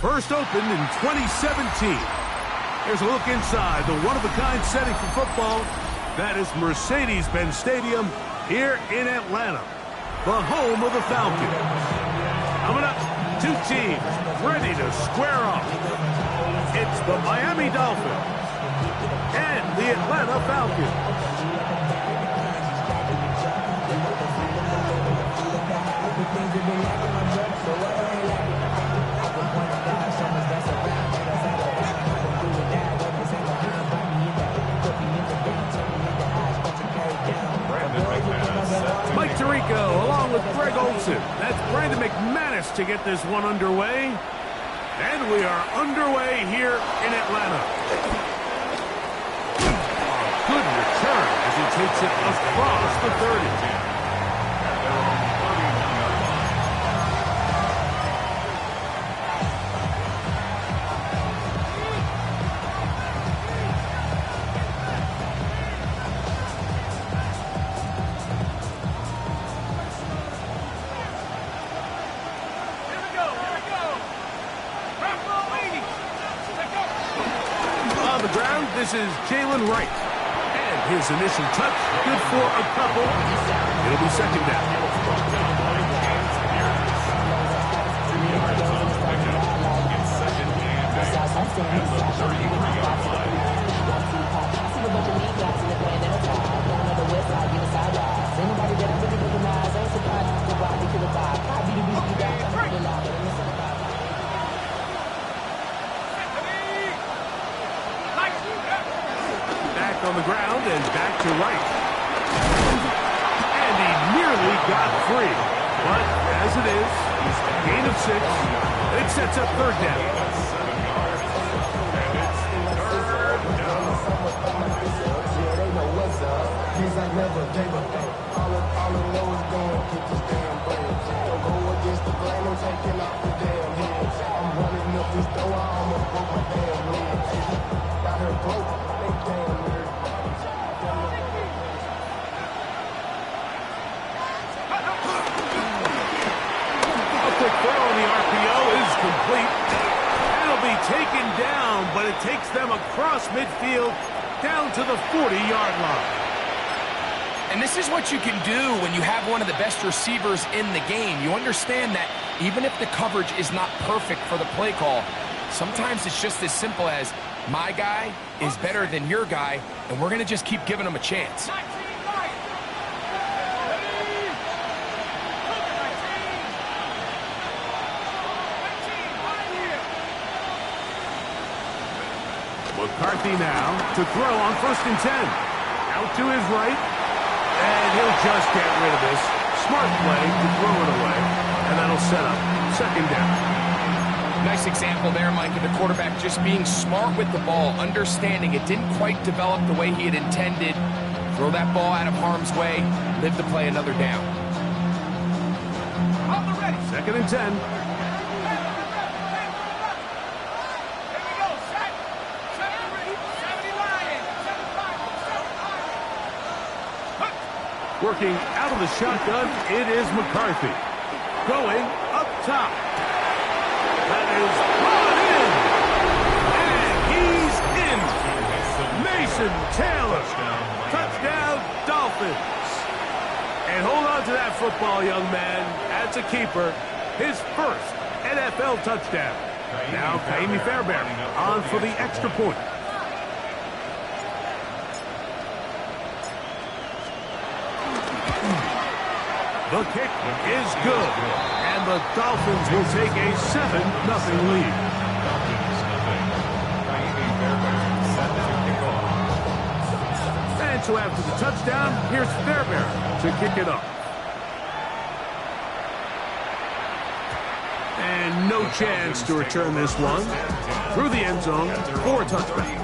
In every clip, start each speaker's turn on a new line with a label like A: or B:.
A: First opened in 2017. Here's a look inside the one-of-a-kind setting for football. That is Mercedes-Benz Stadium here in Atlanta, the home of the Falcons. Coming up, two teams ready to square off. It's the Miami Dolphins and the Atlanta Falcons. Mike Tirico along with Greg Olsen. That's Brandon McManus to get this one underway. And we are underway here in Atlanta. Good return as he takes it across the 30. This is Jalen Wright. And his initial touch, good for a couple. It'll be second down. On the ground and back to right. And he nearly got free. But as it is, gain of 6. It sets up third down. Taken down, but it takes them across midfield down to the 40-yard line.
B: And this is what you can do when you have one of the best receivers in the game. You understand that even if the coverage is not perfect for the play call, sometimes it's just as simple as my guy is better than your guy, and we're going to just keep giving him a chance.
A: McCarthy now to throw on 1st and 10. Out to his right, and he'll just get rid of this. Smart play to throw it away, and that'll set up second down.
B: Nice example there, Mike, of the quarterback just being smart with the ball, understanding it didn't quite develop the way he had intended. Throw that ball out of harm's way, live to play another down.
A: Second and 10. Working out of the shotgun, it is McCarthy. Going up top. That is brought in. And he's in. Mason Taylor. Touchdown, Dolphins. And hold on to that football, young man. That's a keeper. His first NFL touchdown. Now, Kaimi Fairbairn on for the extra point. The kick is good, and the Dolphins will take a 7-0 lead. And so after the touchdown, here's Fairbairn to kick it up. And no chance to return this one. Through the end zone for a touchdown.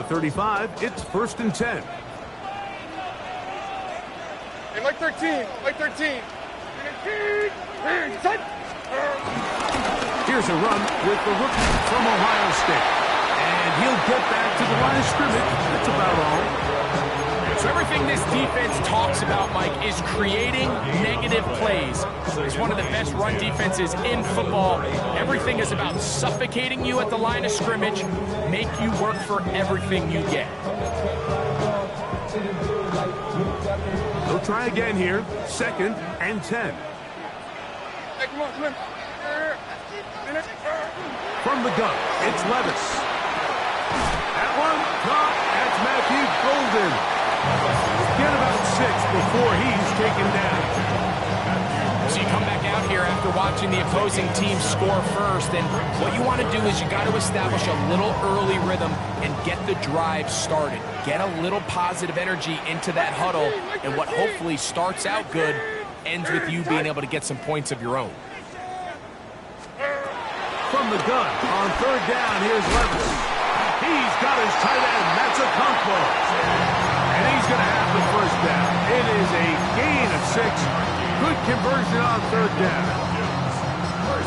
A: the 35. It's 1st and 10.
C: Hey, Mike 13. Mike 13.
A: Here's a run with the rookie from Ohio State. And he'll get back to the line of scrimmage. That's about all.
B: So everything this defense talks about, Mike, is creating negative plays. It's one of the best run defenses in football. Everything is about suffocating you at the line of scrimmage, make you work for everything you get.
A: They'll try again here. 2nd and 10.
C: Hey, come on.
A: From the gun, it's Levis. That one caught. That's Matthew Golden. Get about 6 before he's taken down.
B: So you come back out here after watching the opposing team score first, and what you want to do is you got to establish a little early rhythm and get the drive started. Get a little positive energy into that huddle, and what hopefully starts out good ends with you being able to get some points of your own.
A: From the gun, on 3rd down, here's Levis. He's got his tight end, that's a combo. And he's going to have the 1st down. It is a gain of 6. Good conversion on 3rd down.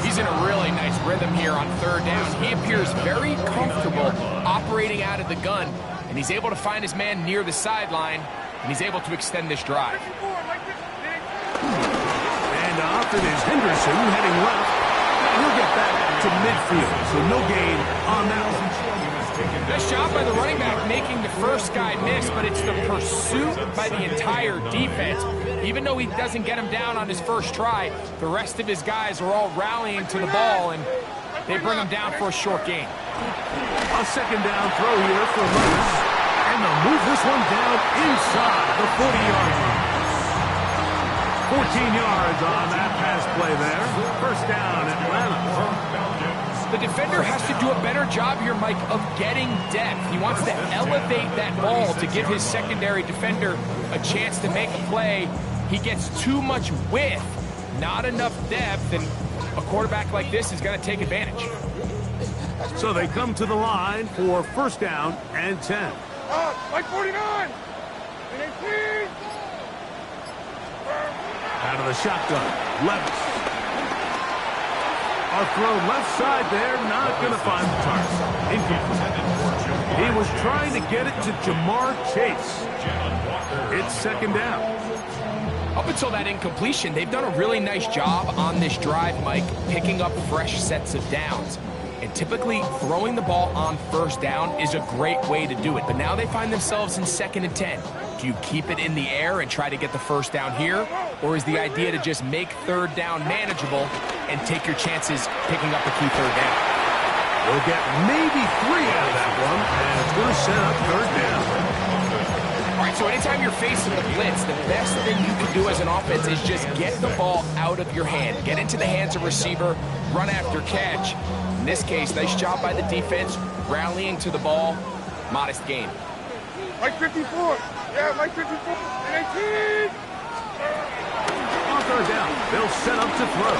B: He's in a really nice rhythm here on 3rd down. He appears very comfortable operating out of the gun, and he's able to find his man near the sideline, and he's able to extend this drive.
A: And off it is Henderson heading left. He'll get back to midfield, so no gain on that one.
B: Nice job by the running back making the first guy miss, but it's the pursuit by the entire defense. Even though he doesn't get him down on his first try, the rest of his guys are all rallying to the ball, and they bring him down for a short gain.
A: A 2nd down throw here for Levis. And they'll move this one down inside the 40-yard line. 14 yards on that pass play there. 1st down, Atlanta.
B: The defender has to do a better job here, Mike, of getting depth. He wants to elevate that ball to give his secondary defender a chance to make a play. He gets too much width, not enough depth, and a quarterback like this is going to take advantage.
A: So they come to the line for 1st down and 10.
C: Mike 49.
A: Out of the shotgun, Levis. A throw left side there, not going to find the target. Incomplete. He was trying to get it to Jamar Chase. It's 2nd down.
B: Up until that incompletion, they've done a really nice job on this drive, Mike, picking up fresh sets of downs. And typically, throwing the ball on 1st down is a great way to do it. But now they find themselves in 2nd and 10. Do you keep it in the air and try to get the 1st down here? Or is the idea to just make 3rd down manageable and take your chances picking up a key 3rd down?
A: We'll get maybe 3 out of that one, and it's going to set up 3rd down.
B: All right, so anytime you're facing a blitz, the best thing you can do as an offense is just get the ball out of your hand. Get into the hands of receiver, run after catch. In this case, nice job by the defense, rallying to the ball. Modest gain.
C: Mike 54. Yeah, Mike 54. 18.
A: On 3rd down, they'll set up to throw.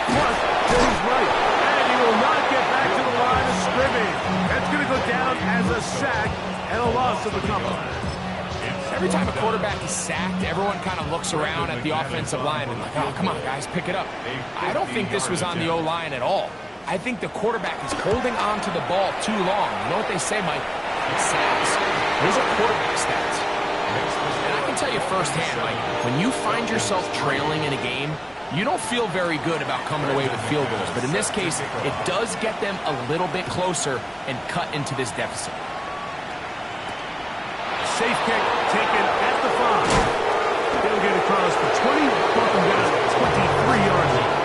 A: Plus, goes right, and he will not get back to the line of scrimmage. That's going to go down as a sack and a loss of a couple.
B: Every time a quarterback is sacked, everyone kind of looks around at the offensive line and like, oh, come on, guys, pick it up. I don't think this was on the O-line at all. I think the quarterback is holding on to the ball too long. You know what they say, Mike? Sacks. Those are quarterback stats. And I can tell you firsthand, Mike, when you find yourself trailing in a game, you don't feel very good about coming away with field goals. But in this case, it does get them a little bit closer and cut into this deficit.
A: Safe kick taken at the 5. He'll get across the 20, bump him down to 23-yard line.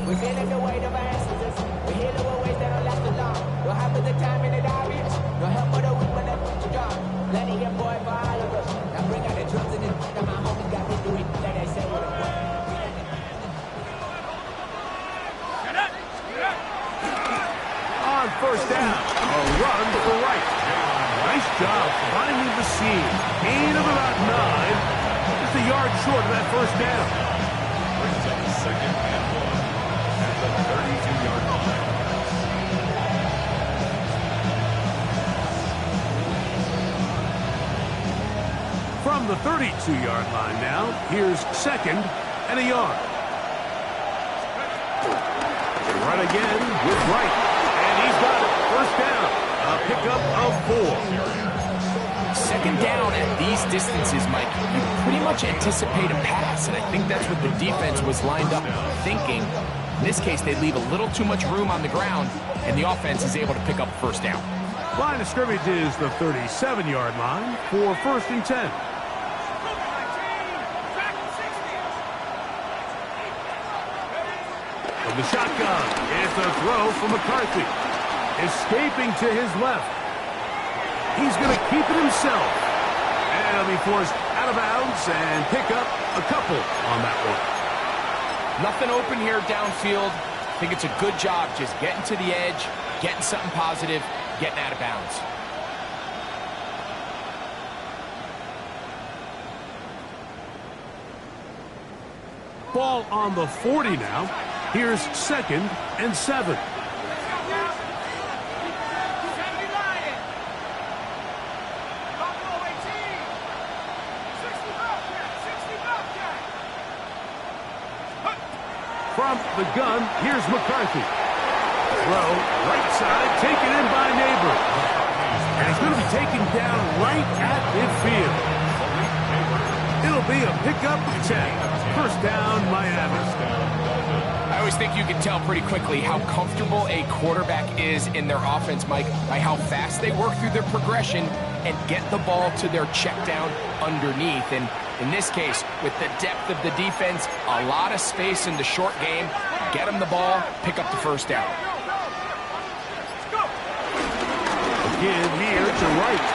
D: We're feeling the weight of our ancestors. We're healing with ways that don't last too long. Don't have the time in the diaries. No help for the weak when they put you down. Plenty of boy for all of us. Now bring out the drums and the that my homies got me do it. Like they say with a boy.
A: On first down, a run to the right. Nice job finding the seam. Gain of about 9. Just a yard short of that first down.
E: Brings up second and 1 at the 32-yard line.
A: From the 32-yard line now, here's second and a yard. Run again with Wright. And he's got it. First down. A pickup of 4.
B: Second down at these distances, Mike, you pretty much anticipate a pass, and I think that's what the defense was lined up thinking. In this case, they leave a little too much room on the ground, and the offense is able to pick up first down.
A: Line of scrimmage is the 37-yard line for first and 10. From the shotgun, it's a throw from McCarthy. Escaping to his left. He's going to keep it himself. And he'll be forced out of bounds and pick up a couple on that one.
B: Nothing open here downfield. I think it's a good job just getting to the edge, getting something positive, getting out of bounds.
A: Ball on the 40 now. Here's second and 7. From the gun, here's McCarthy. Throw, right side, taken in by Neighbor. And he's going to be taken down right at midfield. It'll be a pickup of 10. First down, Miami.
B: I always think you can tell pretty quickly how comfortable a quarterback is in their offense, Mike, by how fast they work through their progression and get the ball to their check down underneath. And in this case, with the depth of the defense, a lot of space in the short game, get them the ball, pick up the first down.
A: Again here to Wright.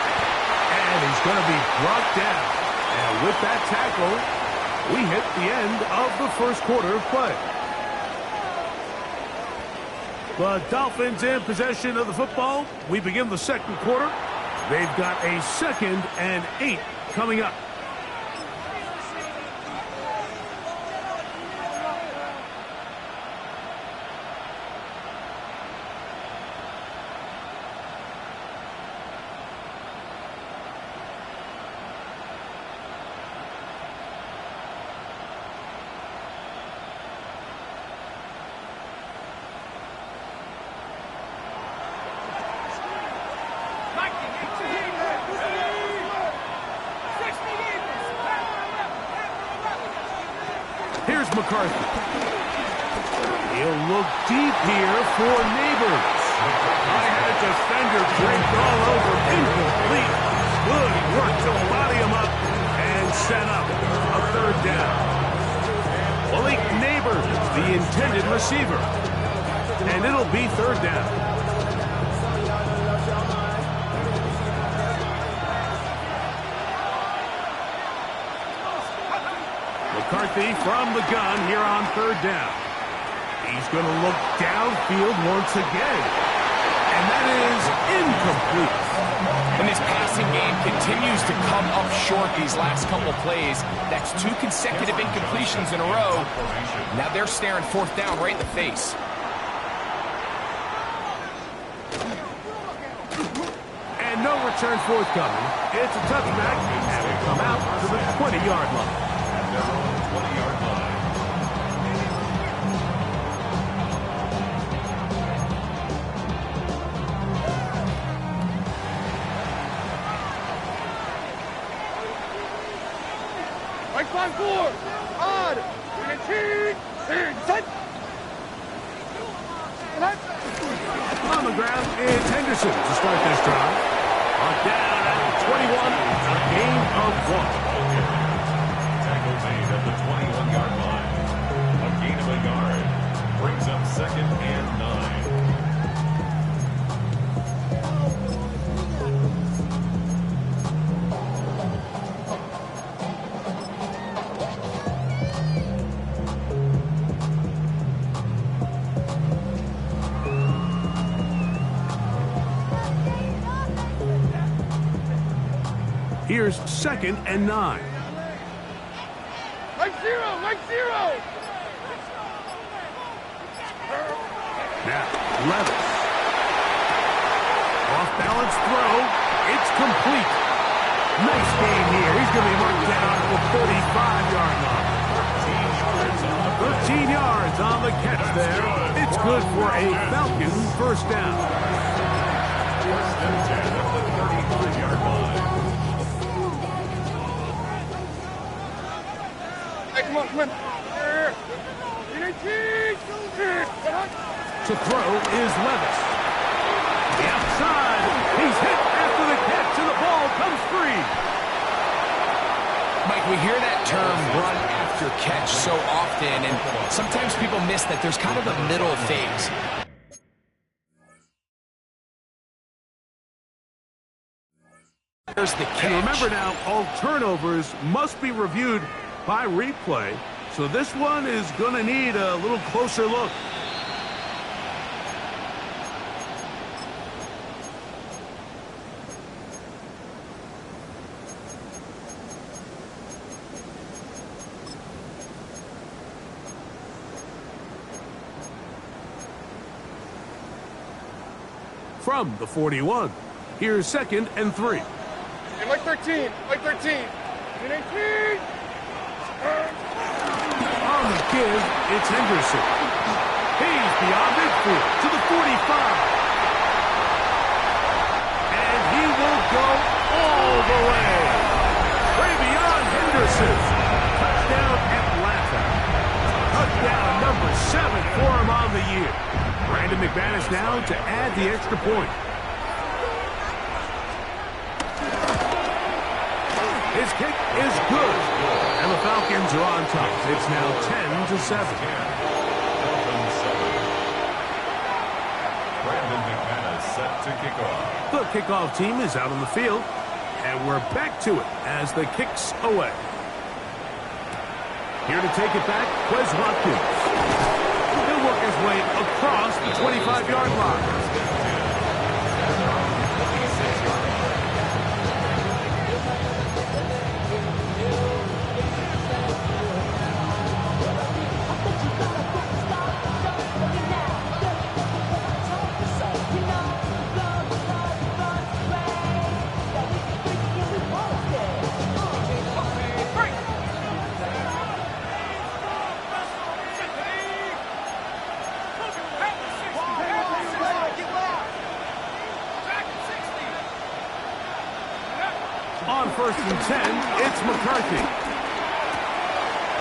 A: And he's going to be brought down. And with that tackle, we hit the end of the first quarter of play. The Dolphins in possession of the football. We begin the second quarter. They've got a 2nd and 8 coming up. Here's McCarthy. He'll look deep here for Neighbors. I had a defender draped all over. Incomplete. Good work to body him up and set up a third down. Malik Neighbors, the intended receiver. And it'll be third down. McCarthy from the gun here on third down. He's going to look downfield once again. And that is incomplete.
B: And this passing game continues to come up short these last couple plays. That's 2 consecutive incompletions in a row. Now they're staring fourth down right in the face.
A: And no return forthcoming. It's a touchback, and we come out to the 20-yard line.
E: Their own 20-yard line.
C: Right flank 4. Odd. 19. Set.
A: On the ground is Henderson to start this drive. On down at 21, a gain of 1.
E: Tackle made at the 21-yard line. A gain of a yard brings
A: Here's 2nd and 9.
C: Like zero.
A: Now, Levis. Off-balance throw. It's complete. Nice game here. He's going to be marked down at the 35-yard line. 13 yards on the catch there. It's good for a Falcon first down.
E: First and 10 at the 35-yard line.
C: Hey, come on.
A: To throw is Levis. The outside. He's hit after the catch, and the ball comes free.
B: Mike, we hear that term run after catch so often, and sometimes people miss that there's kind of a middle phase. There's the catch.
A: And remember now, all turnovers must be reviewed by replay, so this one is going to need a little closer look. From the 41, here's 2nd and 3.
C: Hey, like 13.
A: On the give, it's Henderson. He's beyond midfield to the 45. And he will go all the way. Way beyond Henderson. Touchdown Atlanta. Touchdown number 7 for him on the year. Brandon McManus now to add the extra point. His kick is good. And the Falcons are on top. It's now 10-7.
E: Brandon McManus set to kick off.
A: The kickoff team is out on the field. And we're back to it as the kick's away. Here to take it back, Quez Watkins. He'll work his way across the 25-yard line. On 1st and 10, it's McCarthy.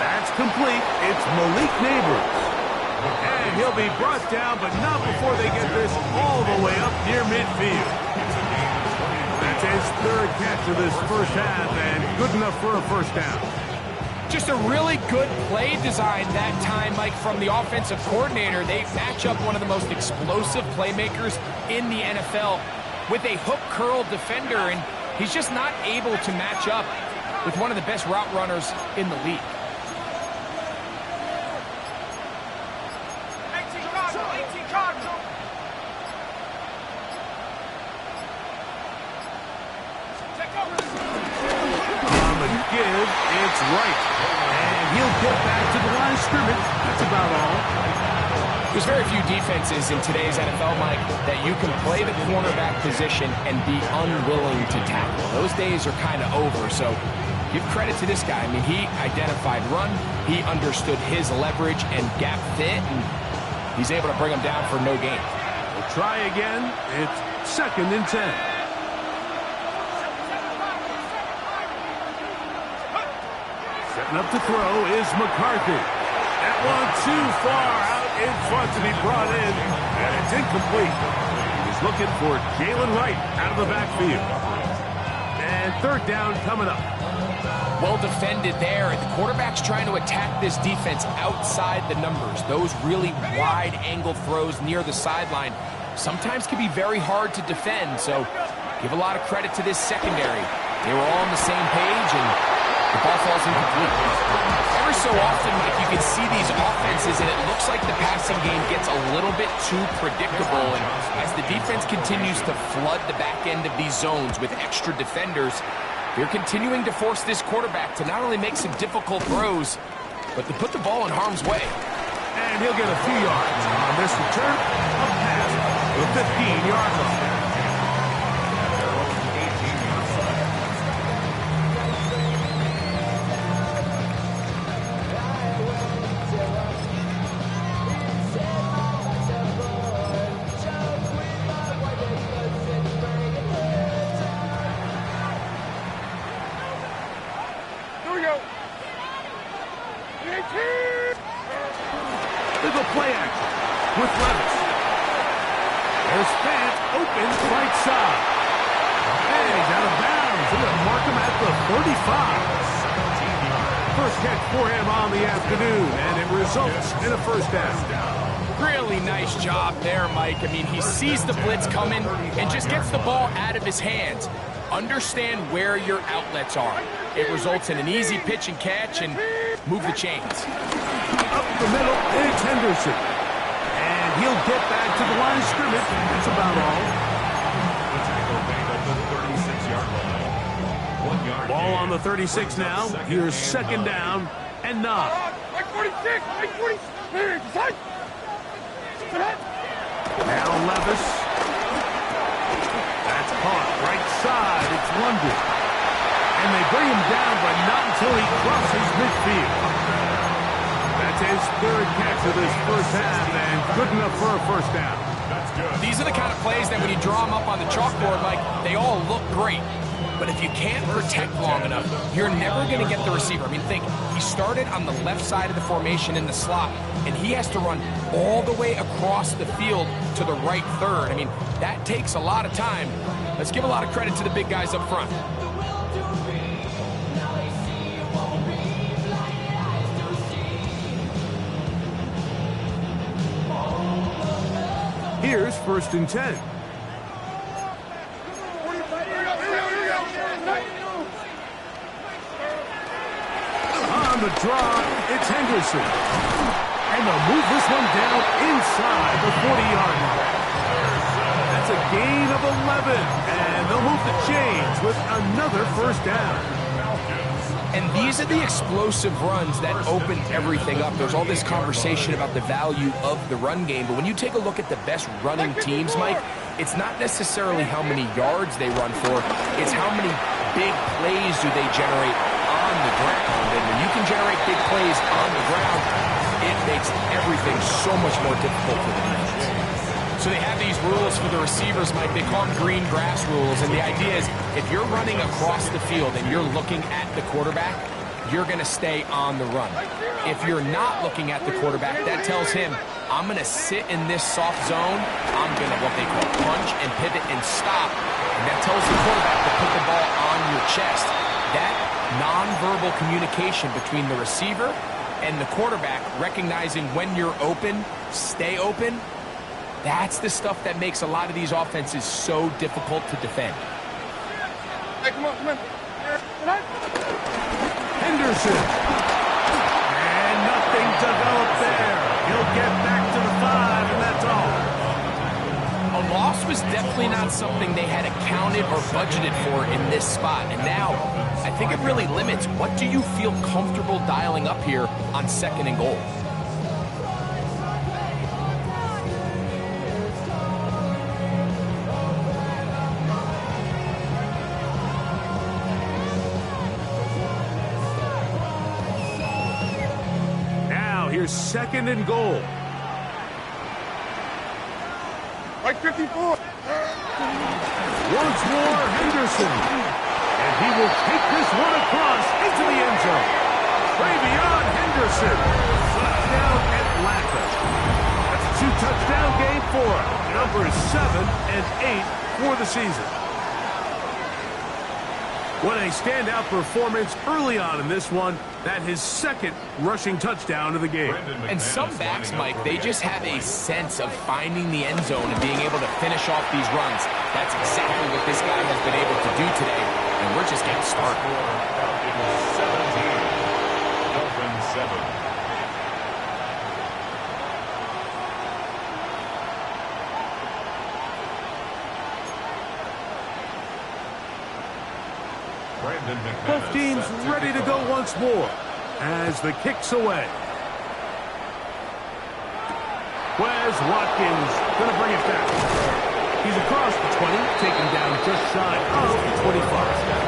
A: That's complete. It's Malik Neighbors. And he'll be brought down, but not before they get this all the way up near midfield. That's his 3rd catch of this first half, and good enough for a first down.
B: Just a really good play design that time, Mike, from the offensive coordinator. They match up one of the most explosive playmakers in the NFL with a hook curl defender, and he's just not able to match up with one of the best route runners in the league.
A: On the give, it's right. And he'll get back to the line of scrimmage. That's about all.
B: There's very few defenses in today's NFL, Mike, that you can play the cornerback position and be unwilling to tackle. Those days are kind of over, so give credit to this guy. I mean, he identified run, he understood his leverage and gap fit, and he's able to bring him down for no gain.
A: We'll try again. It's 2nd and 10. Setting up to throw is McCarthy. That one too far out in front to be brought in, and it's incomplete. He was looking for Jalen Wright out of the backfield. And 3rd down coming up.
B: Well defended there, and the quarterback's trying to attack this defense outside the numbers. Those really wide angle throws near the sideline sometimes can be very hard to defend, so give a lot of credit to this secondary. They were all on the same page, and the ball falls incomplete. Every so often, Mike, you can see these offenses, and it looks like the passing game gets a little bit too predictable. And as the defense continues to flood the back end of these zones with extra defenders, They're continuing to force this quarterback to not only make some difficult throws, but to put the ball in harm's way.
A: And he'll get a few yards on this return of pass to the 15-yard line.
C: Here we go. 18.
A: They go play action with Levis. There's Fant open right side. And he's out of bounds. They're going to mark him at the 35. First catch for him on the afternoon, and it results in a first down.
B: Really nice job there, Mike. I mean, he sees the blitz coming and just gets the ball out of his hands. Understand where your outlets are. It results in an easy pitch and catch and move the chains.
A: Up the middle, it's Henderson. And he'll get back to the line of scrimmage. That's about all.
E: The tackle made at the 36-yard line. 1 yard.
A: Ball on the 36 now. Here's second down and 9.
C: Like 46. Like 46. Here, decide.
A: Now Levis. That's caught right side. It's London. And they bring him down, but not until he crosses midfield. That's his third catch of this first half, and good enough for a first down.
E: That's good.
B: These are the kind of plays that when you draw them up on the chalkboard, Mike, they all look great. But if you can't protect long enough, you're never going to get the receiver. I mean, think, he started on the left side of the formation in the slot, and he has to run all the way across the field to the right third. I mean, that takes a lot of time. Let's give a lot of credit to the big guys up front.
A: Here's first and 10. On the draw, it's Henderson. And they'll move this one down inside the 40-yard line. That's a gain of 11. And they'll move the chains with another first down.
B: And these are the explosive runs that open everything up. There's all this conversation about the value of the run game, but when you take a look at the best running teams, Mike, it's not necessarily how many yards they run for, it's how many big plays do they generate on the ground. And when you can generate big plays on the ground, it makes everything so much more difficult for the defense. So they have these rules for the receivers, Mike. They call them green grass rules. And the idea is if you're running across the field and you're looking at the quarterback, you're going to stay on the run. If you're not looking at the quarterback, that tells him, I'm going to sit in this soft zone. I'm going to what they call punch and pivot and stop. And that tells the quarterback to put the ball on your chest. That nonverbal communication between the receiver and the quarterback, recognizing when you're open, stay open, that's the stuff that makes a lot of these offenses so difficult to defend.
C: Hey, come on, come on.
A: Henderson. And nothing developed there. He'll get back to the 5, and that's all.
B: A loss was definitely not something they had accounted or budgeted for in this spot. And now, I think it really limits what do you feel comfortable dialing up here on 2nd and goal.
A: Here's 2nd and goal.
C: Like 54.
A: Once more, Henderson. And he will take this one across into the end zone. Travion Henderson. Touchdown Atlanta. That's a 2-touchdown game for him. Numbers 7 and 8 for the season. What a standout performance early on in this one. That his 2nd rushing touchdown of the game.
B: And some backs, Mike, they just have a sense of finding the end zone and being able to finish off these runs. That's exactly what this guy has been able to do today. And we're just getting started.
E: 17.
A: Both teams ready to go once more as the kick's away. Where's Watkins going to bring it back? He's across the 20, taken down just shy of the 25.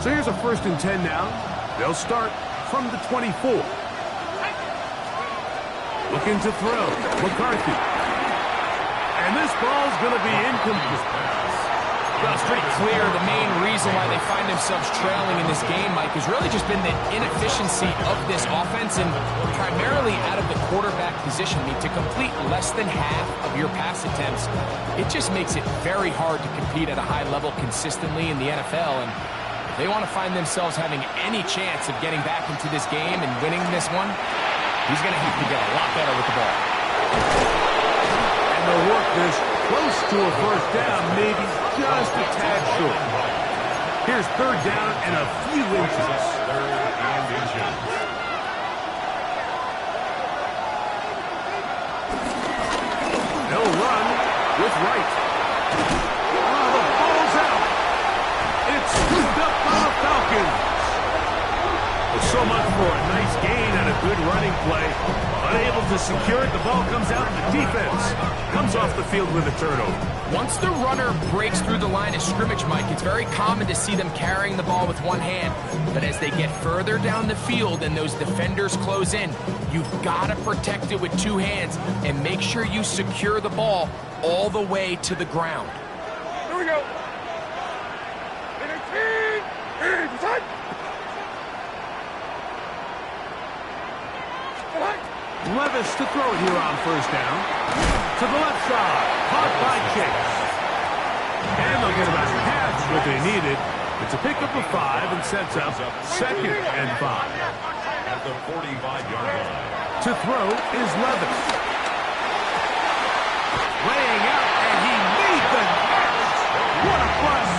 A: So here's a 1st and 10 now. They'll start from the 24. Looking to throw. McCarthy. And this ball's going to be incomplete.
B: Well, it's pretty clear the main reason why they find themselves trailing in this game, Mike, has really just been the inefficiency of this offense and primarily out of the quarterback position. I mean, to complete less than half of your pass attempts, it just makes it very hard to compete at a high level consistently in the NFL. And if they want to find themselves having any chance of getting back into this game and winning this one, he's going to have to get a lot better with the ball.
A: And they'll work this close to a 1st down, maybe just a tad short. Here's 3rd down and a few inches. They'll run with Wright. Oh, the ball's out. It's scooped up by the Falcons. So much for a nice gain and a good running play. Unable to secure it, the ball comes out and the defense comes off the field with a turnover.
B: Once the runner breaks through the line of scrimmage, Mike, it's very common to see them carrying the ball with one hand. But as they get further down the field and those defenders close in, you've got to protect it with 2 hands and make sure you secure the ball all the way to the ground.
C: Here we go.
A: Levis to throw it here on 1st down. To the left side. Caught by Chase. And they'll get about half what they needed. It's a pickup of 5 and sets up 2nd and 5.
E: At the 45-yard line.
A: To throw is Levis. Laying out, and he made the catch. What a plus.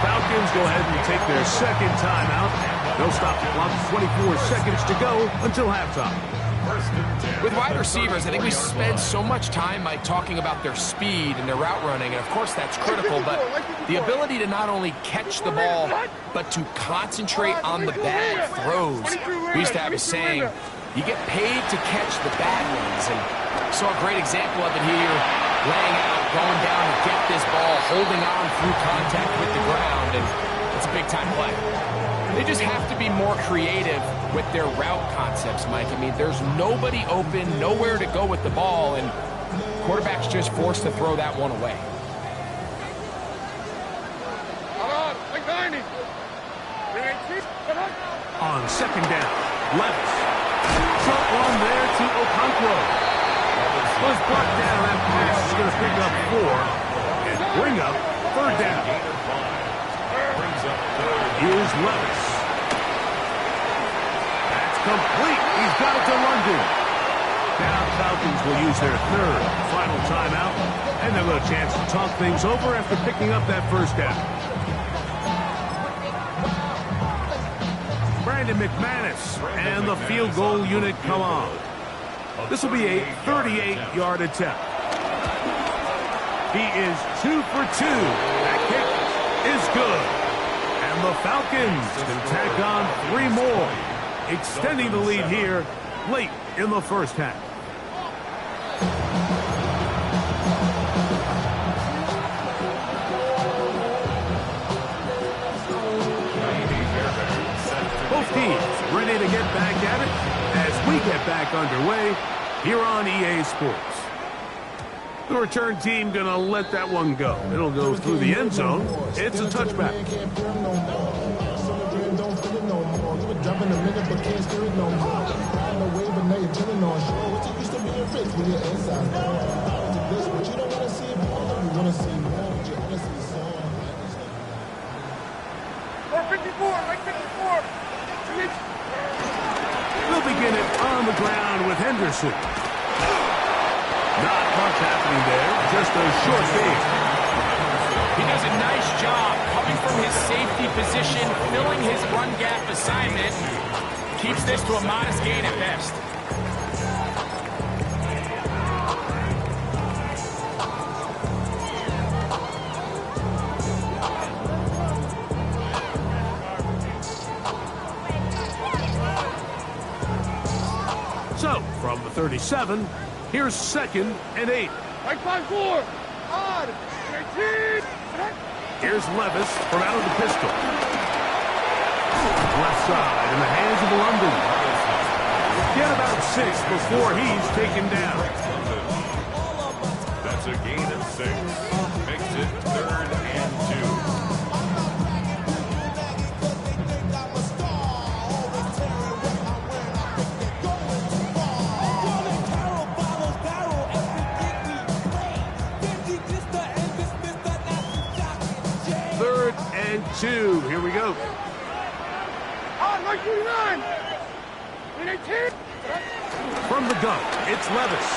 A: Falcons go ahead and take their 2nd timeout. They'll stop the clock. 24 seconds to go until halftime.
B: With wide receivers, I think we spend so much time, Mike, talking about their speed and their route running, and of course that's critical, but the ability to not only catch the ball, but to concentrate on the bad throws. We used to have a saying, you get paid to catch the bad ones, and saw a great example of it here, laying out, going down to get this ball, holding on through contact with the ground, and it's a big-time play. They just have to be more creative with their route concepts, Mike. I mean, there's nobody open, nowhere to go with the ball, and quarterback's just forced to throw that one away.
A: On 2nd down, Levis. Short one there to Okonkwo. Was brought down. That pass is going to pick up 4 and bring up 3rd down. Here's Levis. That's complete. He's got it to London. Now Falcons will use their 3rd final timeout, and they'll have a chance to talk things over after picking up that 1st down. Brandon McManus and the field goal unit come on. This will be a 38-yard attempt. He is 2 for 2. That kick is good. And the Falcons can tack on 3 more, extending the lead here late in the 1st half. Both teams ready to get back at it as we get back underway here on EA Sports. The return team going to let that one go. It'll go through the end zone. It's a touchback. They'll begin it on the ground with Henderson. Not much happening there, just a short game.
B: nice job coming from his safety position, filling his run gap assignment. Keeps this to a modest gain at best.
A: So, from the 37, here's 2nd and 8.
C: Like 5-4. On. 18.
A: Here's Levis from out of the pistol. Left side in the hands of London. Get about 6 before he's taken down.
E: That's a gain of 6. Makes it 3rd and 2.
A: Third and 2. Here we go.
C: On. Like 49. 18.
A: From the gun, it's Levis.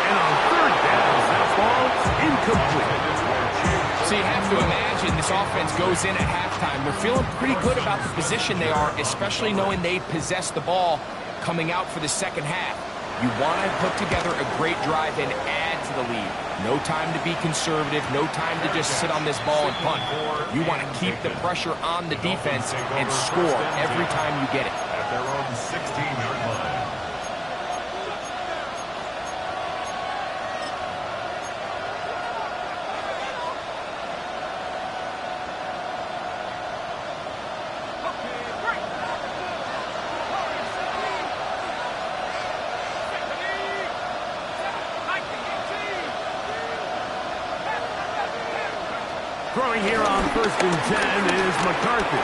A: And on 3rd down, that ball's incomplete.
B: So you have to imagine this offense goes in at halftime. They're feeling pretty good about the position they are, especially knowing they possess the ball coming out for the second half. You want to put together a great drive and add to the lead. No time to be conservative, no time to just sit on this ball and punt. You want to keep the pressure on the defense and score every time you get it.
E: At their own 16-yard line.
A: Throwing here on 1st and 10 is McCarthy.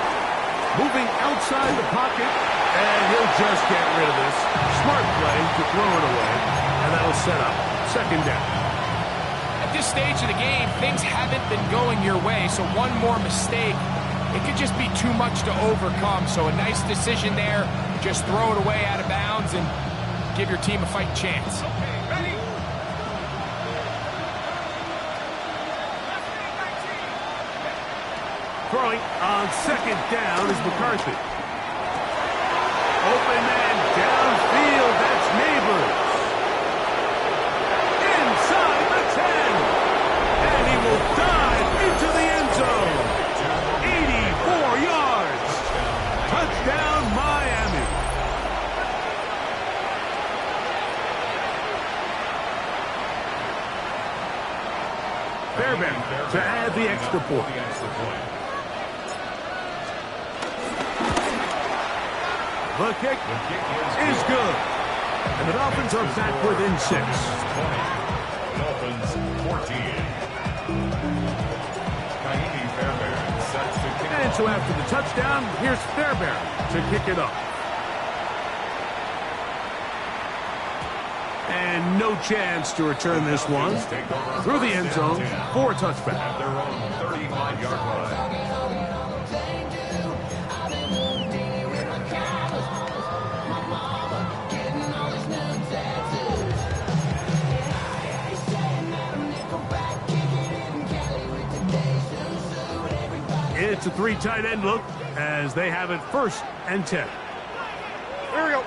A: Moving outside the pocket, and he'll just get rid of this. Smart play to throw it away, and that'll set up 2nd down.
B: At this stage of the game, things haven't been going your way, so one more mistake, it could just be too much to overcome. So a nice decision there, just throw it away out of bounds and give your team a fighting chance.
A: Throwing on 2nd down is McCarthy. Open man downfield, that's Neighbors. Inside the 10. And he will dive into the end zone. 84 yards. Touchdown, Miami. Fairbairn to add the extra point. The kick is good. And the Dolphins are back within 6.
E: Dolphins 14. Fairbairn set to kick.
A: And so after the touchdown, here's Fairbairn to kick it off. And no chance to return this one. Through the end zone for a touchback.
E: At their own 35-yard line.
A: It's a 3 tight end look as they have it 1st and 10.
C: Here we go.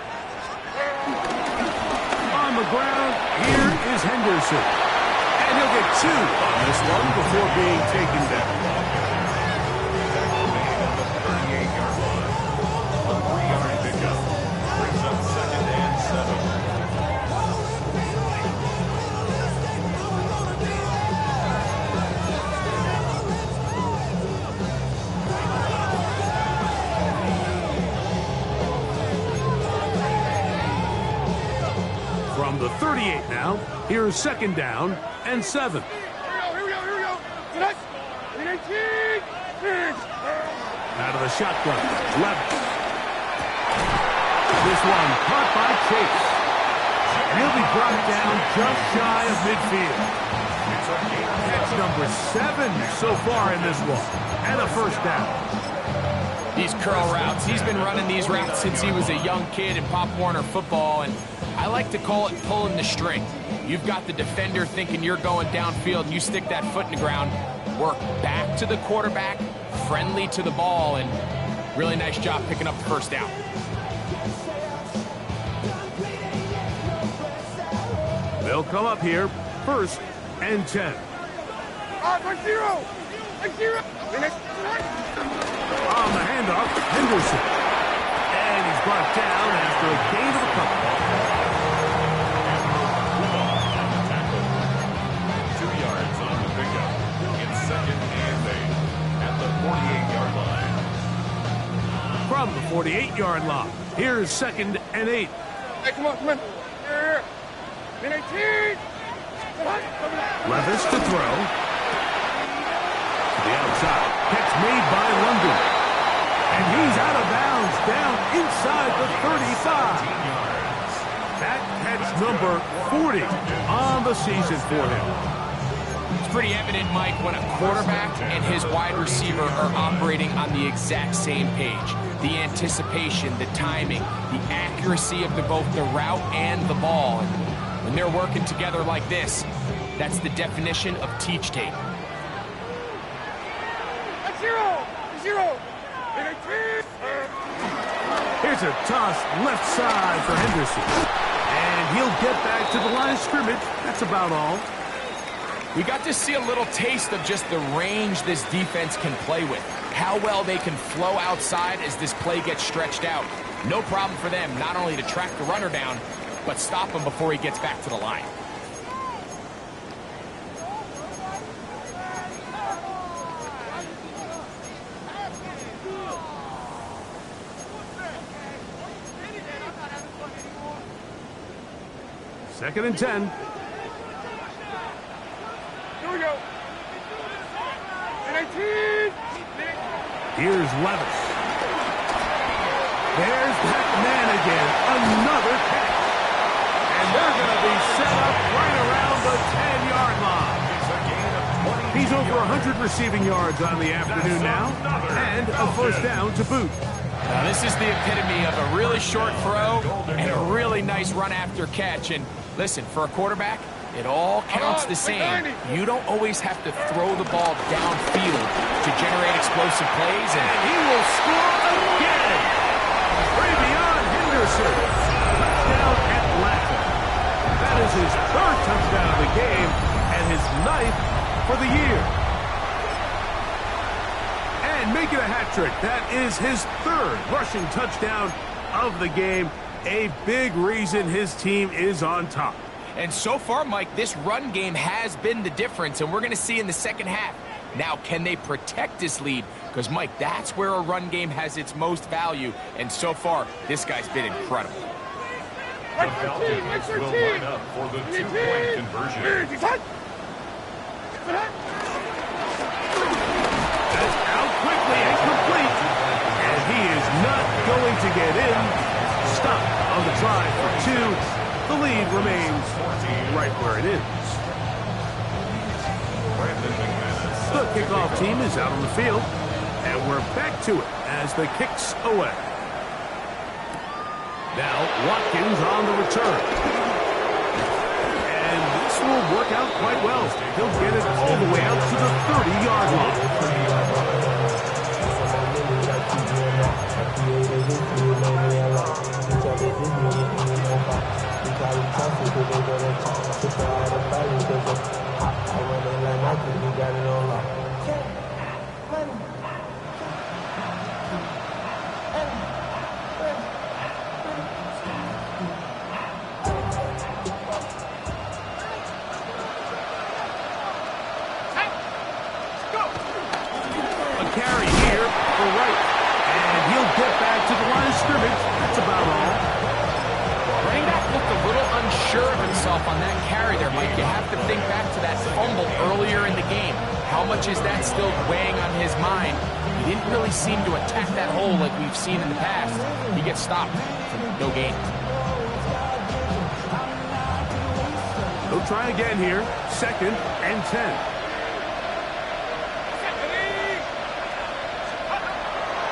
A: On the ground, here is Henderson. And he'll get 2 on this one before being taken down.
E: 38-yard line. A 3-yard pickup. Brings up 2nd and 7.
A: From the 38 now, here's 2nd down and 7.
C: Here we go. Get 18.
A: Out of the shotgun, Levis. This one caught by Chase. And he'll be brought down just shy of midfield. That's number 7 so far in this one. And a 1st down.
B: These curl routes, he's been running these routes since he was a young kid in Pop Warner football, and I like to call it pulling the string. You've got the defender thinking you're going downfield, and you stick that foot in the ground, work back to the quarterback, friendly to the ball, and really nice job picking up the first down.
A: They'll come up here, 1st and 10.
C: Like zero.
A: On the handoff, Henderson. And he's brought down after a gain of a couple.
E: 2 yards on the pickup. It's 2nd and 8 at the 48-yard line.
A: From the 48-yard line, here's 2nd and 8.
C: Hey, come on. Here. 18.
A: Levis to throw. To the outside. Catch made by London. And he's out of bounds down inside the 35. That catch number 40 on the season for him.
B: It's pretty evident, Mike, when a quarterback and his wide receiver are operating on the exact same page. The anticipation, the timing, the accuracy of both the route and the ball. When they're working together like this, that's the definition of teach tape.
C: Zero.
A: Here's a toss left side for Henderson. And he'll get back to the line of scrimmage. That's about all.
B: We got to see a little taste of just the range this defense can play with. How well they can flow outside as this play gets stretched out. No problem for them not only to track the runner down, but stop him before he gets back to the line.
A: Second and 10.
C: Here we go. 19.
A: Here's Levis. There's that man again. Another catch. And they're going to be set up right around the 10-yard line. He's over 100 receiving yards on the afternoon now. And a first down to boot.
B: Now, this is the epitome of a really short throw and a really nice run after catch. And listen, for a quarterback, it all counts the same. You don't always have to throw the ball downfield to generate explosive plays.
A: And he will score again. Beyond Henderson. Touchdown Atlanta. That is his 3rd touchdown of the game and his 9th for the year. And making a hat trick. That is his 3rd rushing touchdown of the game. A big reason his team is on top.
B: And so far, Mike, this run game has been the difference, and we're going to see in the second half. Now, can they protect this lead? Because, Mike, that's where a run game has its most value, and so far, this guy's been incredible.
E: The Falcons will line up for the 2-point conversion.
A: That's out quickly and complete. And he is not going to get in. Stop on the try for 2. The lead remains right where it is. The kickoff team is out on the field, and we're back to it as the kick's away. Now Watkins on the return. And this will work out quite well. He'll get it all the way out to the 30-yard line. A carry here for Wright. And he'll get back to the line of scrimmage. That's about all.
B: Running back looked a little unsure of himself on that carry there, Mike. You have to think back to that fumble earlier in the game. How much is that still weighing on his mind? He didn't really seem to attack that hole like we've seen in the past. He gets stopped for no gain.
A: He'll try again here. 2nd and 10.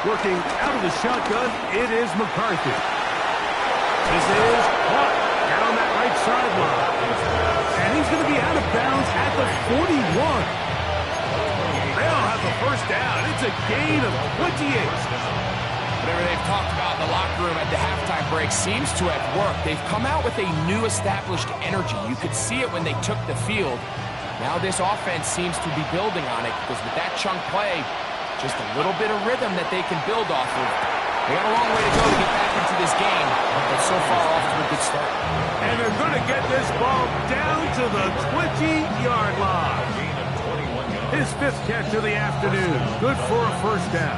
A: Working out of the shotgun, it is McCarthy. This is caught down that right sideline. he's going to be out of bounds at the 41. They'll have the first down. It's a gain of 28.
B: Whatever they've talked about in the locker room at the halftime break seems to have worked. They've come out with a new established energy. You could see it when they took the field. Now this offense seems to be building on it because with that chunk play, just a little bit of rhythm that they can build off of. They got a long way to go to get back into this game, but so far off to a good start.
A: And they're going to get this ball down to the 20-yard line.
E: Gain of 21 yards.
A: His fifth catch of the afternoon. Good for a first down.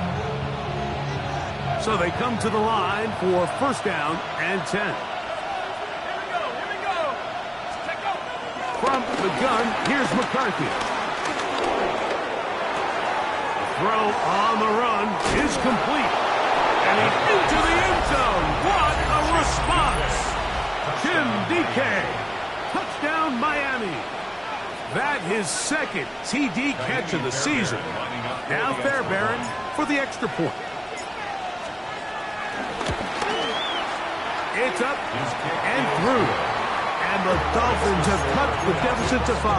A: So they come to the line for first down and 10. From the gun, here's McCarthy. The throw on the run is complete. And he's into the end zone. What a response. Jim DK. Touchdown, Miami. That his second TD catch of the season. Now Fairbairn for the extra point. It's up and through. And the Dolphins have cut the deficit to 5.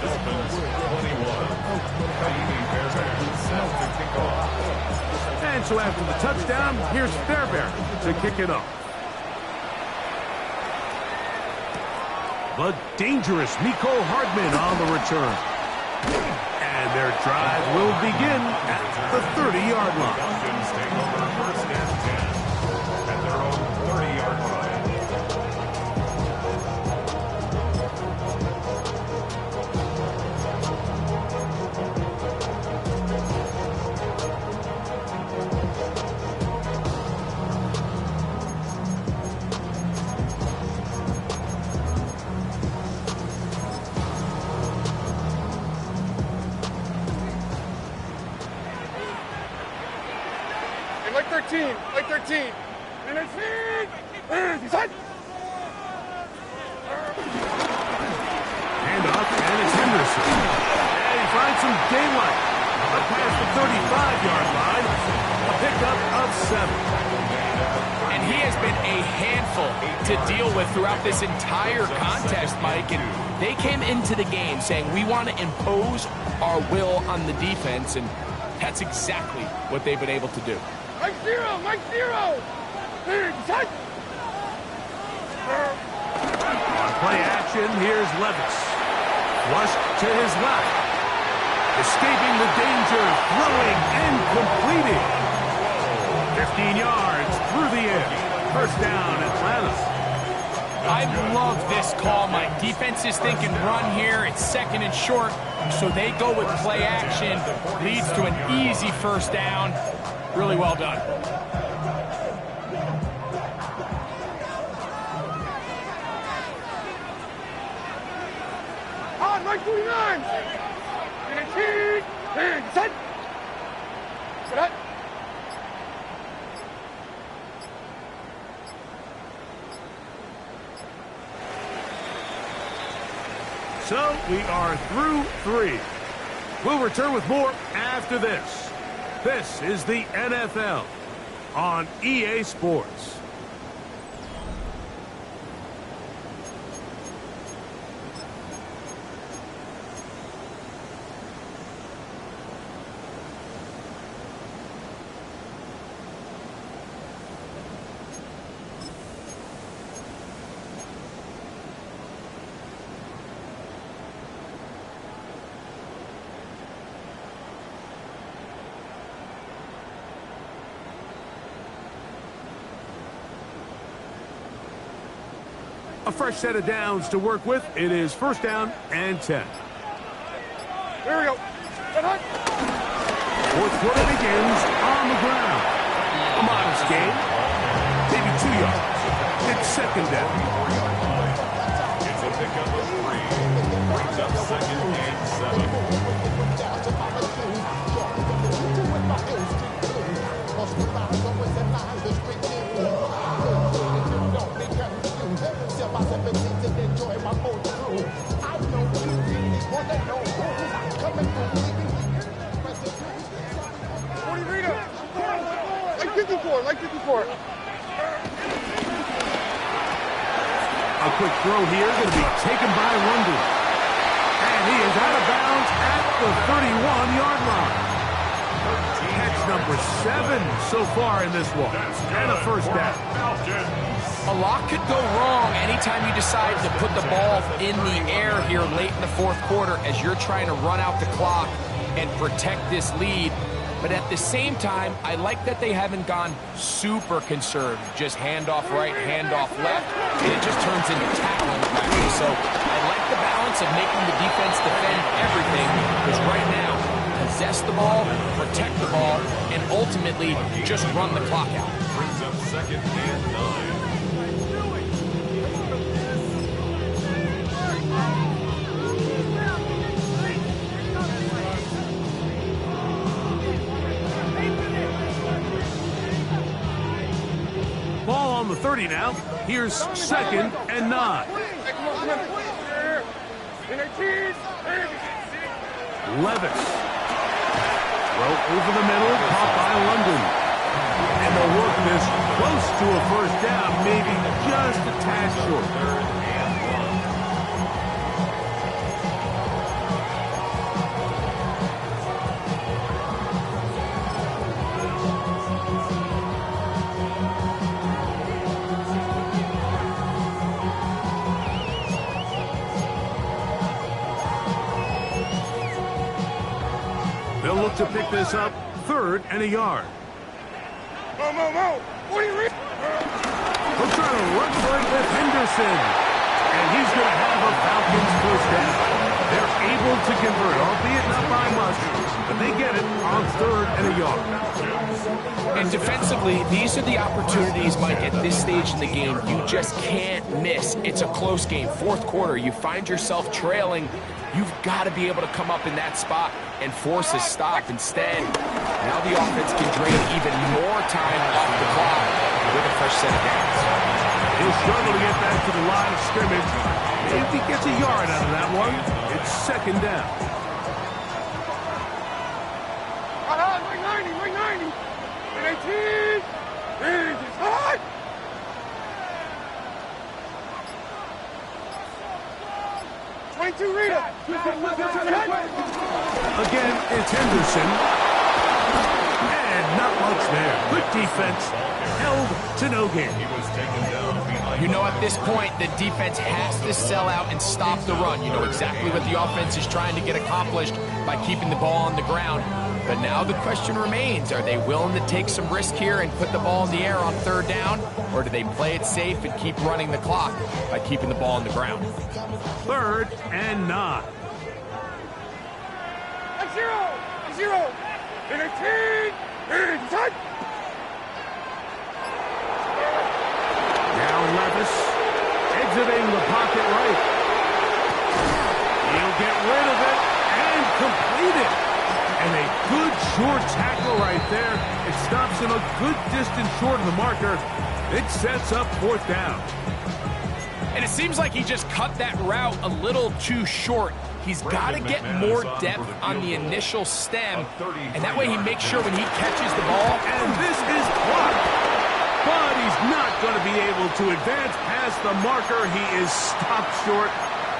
E: Dolphins 21. Set to kick off.
A: And so after the touchdown, here's Fairbairn to kick it off. The dangerous Miko Hardman on the return. And their drive will begin at the 30-yard line.
E: Dolphins take over first and 10 at their own 30-yard line.
C: Like 13, like 13. And it's he's hot.
A: Hand off, and it's Henderson. And he finds some daylight. Up past the 35-yard line. A pickup of 7.
B: And he has been a handful to deal with throughout this entire contest, Mike. And they came into the game saying, we want to impose our will on the defense, and that's exactly what they've been able to do.
C: Mike zero, Mike zero. He's hot.
A: On play action, here's Levis. Flushed to his left. Escaping the danger, throwing and completing. 15 yards through the air. First down, Atlanta.
B: I love this call, Mike. Defense is thinking run here. It's second and short, so they go with play action. Leads to an easy first down. Really well done.
C: On Mike 49. And it's set. Get up.
A: So we are through 3. We'll return with more after this. This is the NFL on EA Sports. A fresh set of downs to work with. It is first down and 10.
C: Here we go. Get hot.
A: Fourth quarter begins on the ground. A modest gain. Maybe 2 yards. It's second down.
E: It's a pickup of 3. Brings up second and 7.
A: A quick throw here, going to be taken by London. And he is out of bounds at the 31-yard line. Catch number 7 so far in this one. And a first down.
B: A lot could go wrong anytime you decide to put the ball in the air here late in the fourth quarter as you're trying to run out the clock and protect this lead. But at the same time, I like that they haven't gone super conserved. Just handoff right, handoff left, and it just turns into tackling practice. So I like the balance of making the defense defend everything, because right now, possess the ball, protect the ball, and ultimately just run the clock out.
E: Brings up 2nd and 9.
A: Ball on the 30 now. Here's 2nd and 9. Levis. Throw over the middle, caught by London. And they'll work this close to a first down, maybe just a tad short.
E: 3rd and 1.
A: They'll look to pick this up 3rd and a yard.
C: Mo. What are you reading?
A: They'll try to run for it with Henderson. And he's going to have a Falcons first down. They're able to convert, albeit not by much, but they get it on 3rd and a yard.
B: And defensively, these are the opportunities, Mike, at this stage in the game you just can't miss. It's a close game. Fourth quarter, you find yourself trailing. You've got to be able to come up in that spot and force a stop. Instead, now the offense can drain even more time off the clock with a fresh set of downs.
A: He'll struggle to get back to the line of scrimmage. If he gets a yard out of that one, it's 2nd down.
C: Right 90. 18. It's hot. Rita.
A: Again, it's Henderson. And not much there. Good defense. Held to no gain.
E: He was taken down behind.
B: You know, at this point, the defense has to sell out and stop the run. You know exactly what the offense is trying to get accomplished by keeping the ball on the ground. But now the question remains, are they willing to take some risk here and put the ball in the air on 3rd down? Or do they play it safe and keep running the clock by keeping the ball on the ground?
A: 3rd and 9.
C: 0. 18. It's hot.
A: Now Levis exiting the pocket right. He'll get rid of it and complete it. And a good short tackle right there. It stops him a good distance short of the marker. It sets up 4th down.
B: And it seems like he just cut that route a little too short. He's got to get more depth on the initial stem, and that way he makes sure when he catches the ball.
A: And this is blocked. But he's not going to be able to advance past the marker. He is stopped short,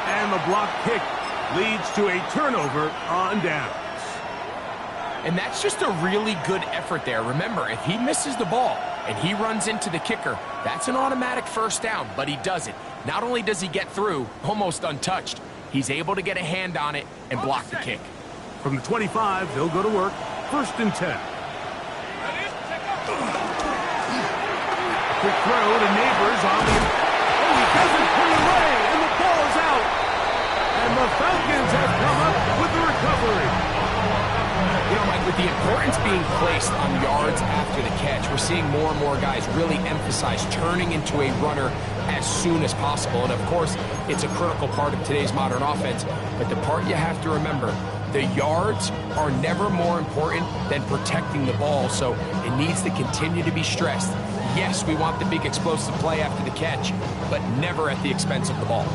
A: and the block kick leads to a turnover on downs.
B: And that's just a really good effort there. Remember, if he misses the ball and he runs into the kicker, that's an automatic first down, but he does it. Not only does he get through, almost untouched, he's able to get a hand on it and block the kick.
A: From the 25, they'll go to work. 1st and 10. Quick throw to Neighbors on the... Oh, he doesn't put it away, and the ball is out. And the Falcons have come up with the recovery.
B: You know, Mike, with the importance being placed on yards after the catch, we're seeing more and more guys really emphasize turning into a runner as soon as possible. And, of course, it's a critical part of today's modern offense. But the part you have to remember, the yards are never more important than protecting the ball. So it needs to continue to be stressed. Yes, we want the big explosive play after the catch, but never at the expense of the ball.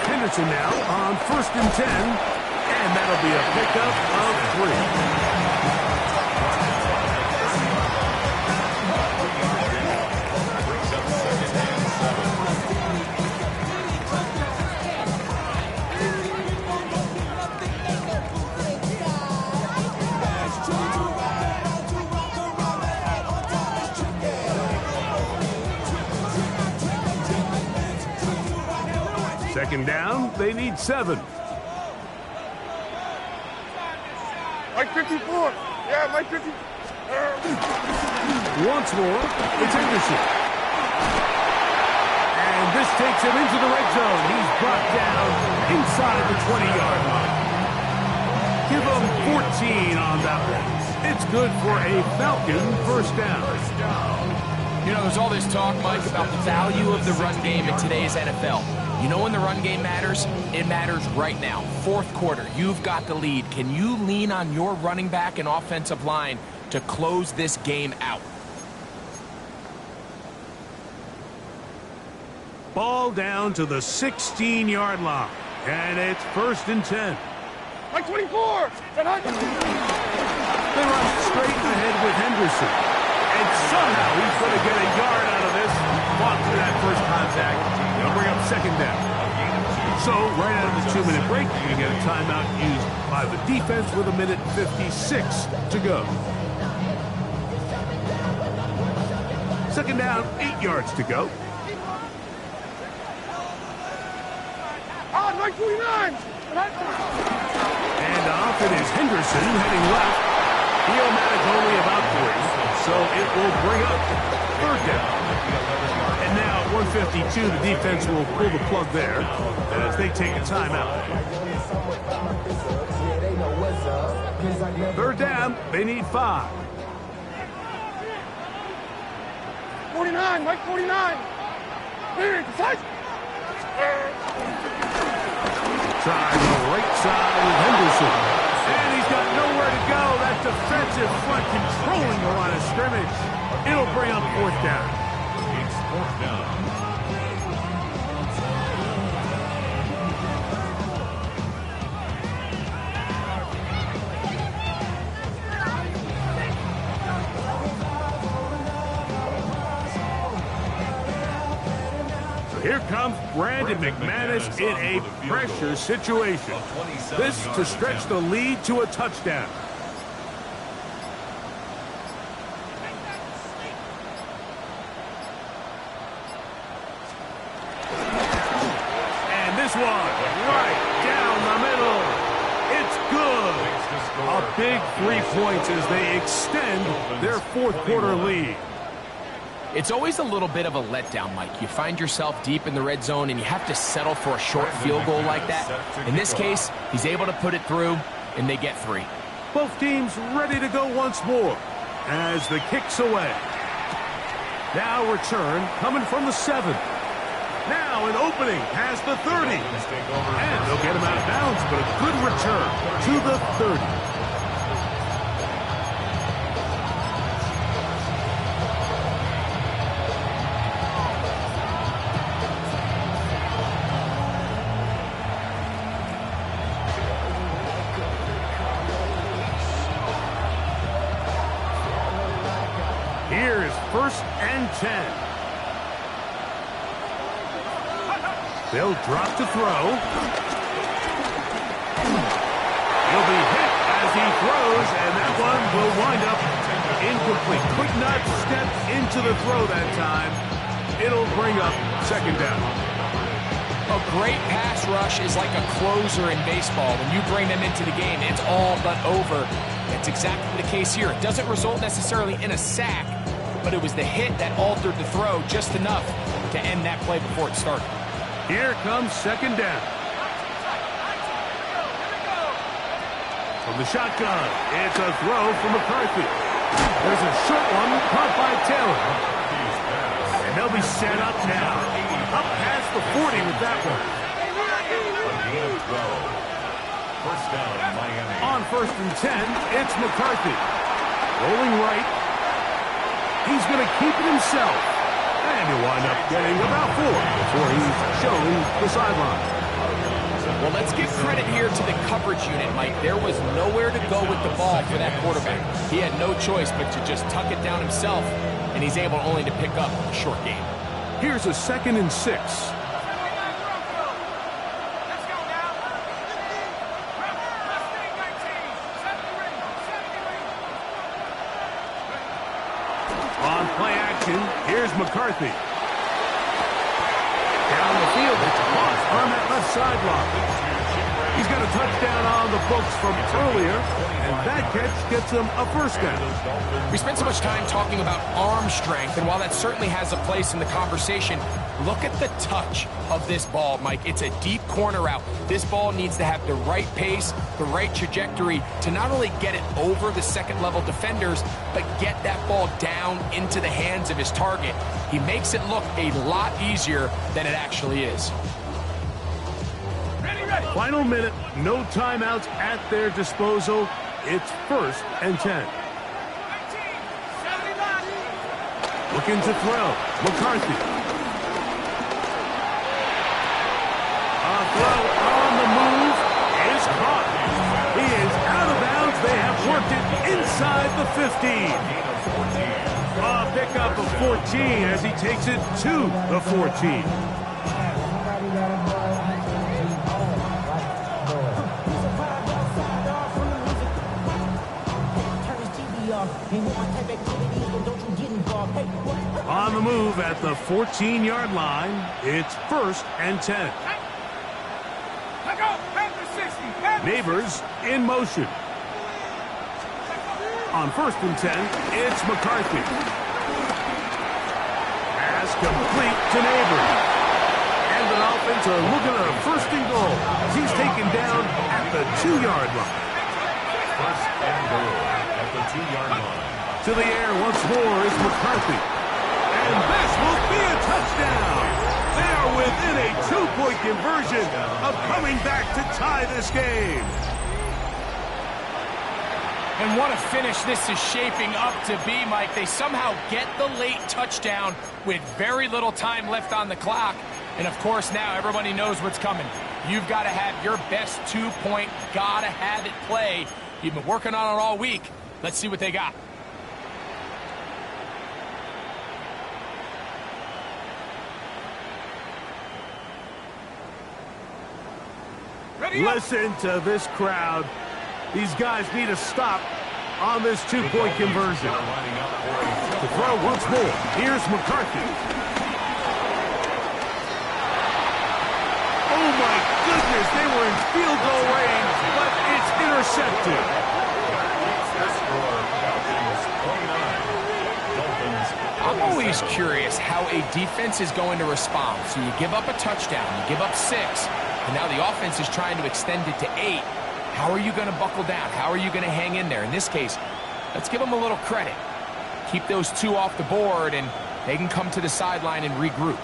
A: Henderson now on 1st and 10, and that'll be a pickup of 3. Second down, they need 7.
C: Mike 54. Yeah, Mike 50.
A: Once more, it's Henderson. And this takes him into the red zone. He's brought down inside the 20-yard line. Give him 14 on that one. It's good for a Falcon first down.
B: You know, there's all this talk, Mike, about the value of the run game in today's NFL. You know when the run game matters? It matters right now. Fourth quarter, you've got the lead. Can you lean on your running back and offensive line to close this game out?
A: Ball down to the 16-yard line. And it's 1st and 10.
C: Mike 24.
A: They run straight ahead with Henderson. And somehow he's going to get a yard out of this. Fought through that first contact. They'll bring up second down. So, right out of the 2-minute break, you get a timeout used by the defense with 1:56 to go. Second down, 8 yards to go.
C: Ah, Mike 49.
A: And off it is Henderson heading left. He'll manage only about 3, so it will bring up 3rd down. And now at 1:52, the defense will pull the plug there as they take a timeout. 3rd down, they need 5.
C: 49, Mike 49. Here, decide.
A: Try the right side with Henderson. And he's got nowhere to go. That defensive front controlling the line of scrimmage. It'll bring up 4th down.
E: It's 4th down.
A: Here comes Brandon McManus in a pressure situation. This to stretch the lead to a touchdown. And this one, right down the middle. It's good. A big 3 points as they extend their 4th quarter lead.
B: It's always a little bit of a letdown, Mike. You find yourself deep in the red zone and you have to settle for a short field goal like that. In this case, he's able to put it through, and they get 3.
A: Both teams ready to go once more as the kick's away. Now return coming from the 7. Now an opening past the 30. And they'll get him out of bounds, but a good return to the 30. Here's 1st and 10. They'll drop to throw. He'll be hit as he throws, and that one will wind up incomplete. Could not step into the throw that time. It'll bring up 2nd down.
B: A great pass rush is like a closer in baseball. When you bring them into the game, it's all but over. That's exactly the case here. It doesn't result necessarily in a sack, but it was the hit that altered the throw just enough to end that play before it started.
A: Here comes 2nd down. From the shotgun, it's a throw from McCarthy. There's a short one caught by Taylor. And they'll be set up now. Up past the 40 with that one.
E: First down, Miami.
A: On 1st and 10, it's McCarthy. Rolling right. He's going to keep it himself. And he'll wind up getting about 4 before he's shown the sideline.
B: Well, let's give credit here to the coverage unit, Mike. There was nowhere to go with the ball for that quarterback. He had no choice but to just tuck it down himself, and he's able only to pick up a short gain.
A: Here's a 2nd and 6. On play action, here's McCarthy. Down the field, it's caught on that sideline. He's got a touchdown on the books from earlier, and that catch gets him a first down.
B: We spent so much time talking about arm strength, and while that certainly has a place in the conversation, look at the touch of this ball, Mike. It's a deep corner route. This ball needs to have the right pace, the right trajectory to not only get it over the second-level defenders, but get that ball down into the hands of his target. He makes it look a lot easier than it actually is.
A: Final minute, no timeouts at their disposal. It's 1st and 10. Looking to throw. McCarthy. A throw on the move is caught. He is out of bounds. They have worked it inside the 15. A pickup of 14 as he takes it to the 14. On the move at the 14-yard line, it's 1st and 10. Neighbors in motion. On 1st and 10, it's McCarthy. Pass complete to Neighbors. And an offense looking at a 1st and goal as he's taken down at the 2-yard line.
E: 1st and goal at the 2-yard line.
A: To the air once more is McCarthy. And this will be a touchdown. They are within a 2-point conversion of coming back to tie this game.
B: And what a finish this is shaping up to be, Mike. They somehow get the late touchdown with very little time left on the clock. And, of course, now everybody knows what's coming. You've got to have your best 2-point, gotta have it play. You've been working on it all week. Let's see what they got.
A: Listen to this crowd. These guys need to stop on this 2-point conversion. To throw once more. Here's McCarthy. Oh my goodness, they were in field goal range, but it's intercepted.
B: I'm always curious how a defense is going to respond. So you give up a touchdown, you give up 6, and now the offense is trying to extend it to 8. How are you going to buckle down? How are you going to hang in there? In this case, let's give them a little credit. Keep those 2 off the board, and they can come to the sideline and regroup.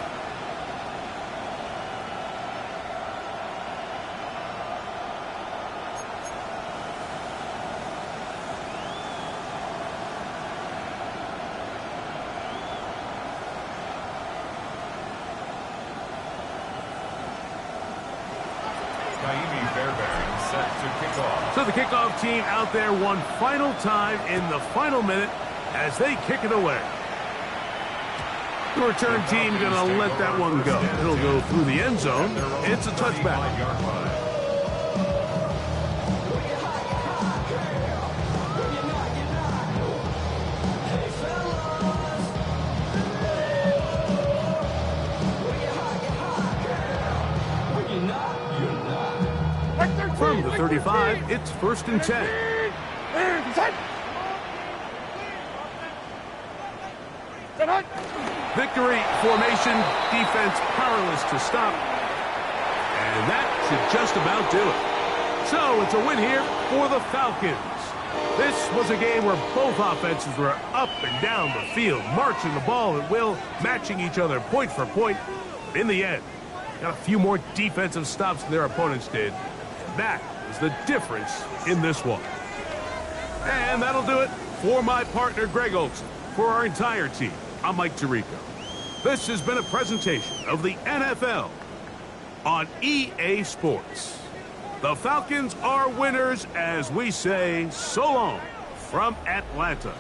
A: So the kickoff team out there one final time in the final minute as they kick it away. The return team going to let that one go. It'll go through the end zone. It's a touchback. From the 35, it's 1st and 10. Victory formation, defense powerless to stop. And that should just about do it. So it's a win here for the Falcons. This was a game where both offenses were up and down the field, marching the ball at will, matching each other point for point. In the end, got a few more defensive stops than their opponents did. That is the difference in this one. And that'll do it for my partner, Greg Olson. For our entire team, I'm Mike Tirico. This has been a presentation of the NFL on EA Sports. The Falcons are winners as we say so long from Atlanta.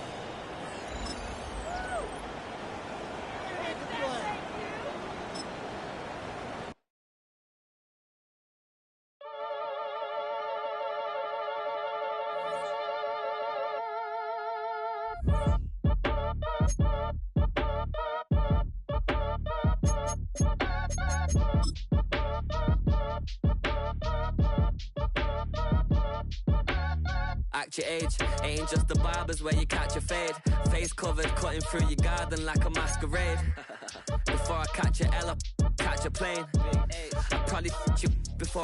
F: catch your age. Ain't just the barbers where you catch a fade. Face covered, cutting through your garden like a masquerade. Before I catch a L up, catch a plane. I probably f*** you before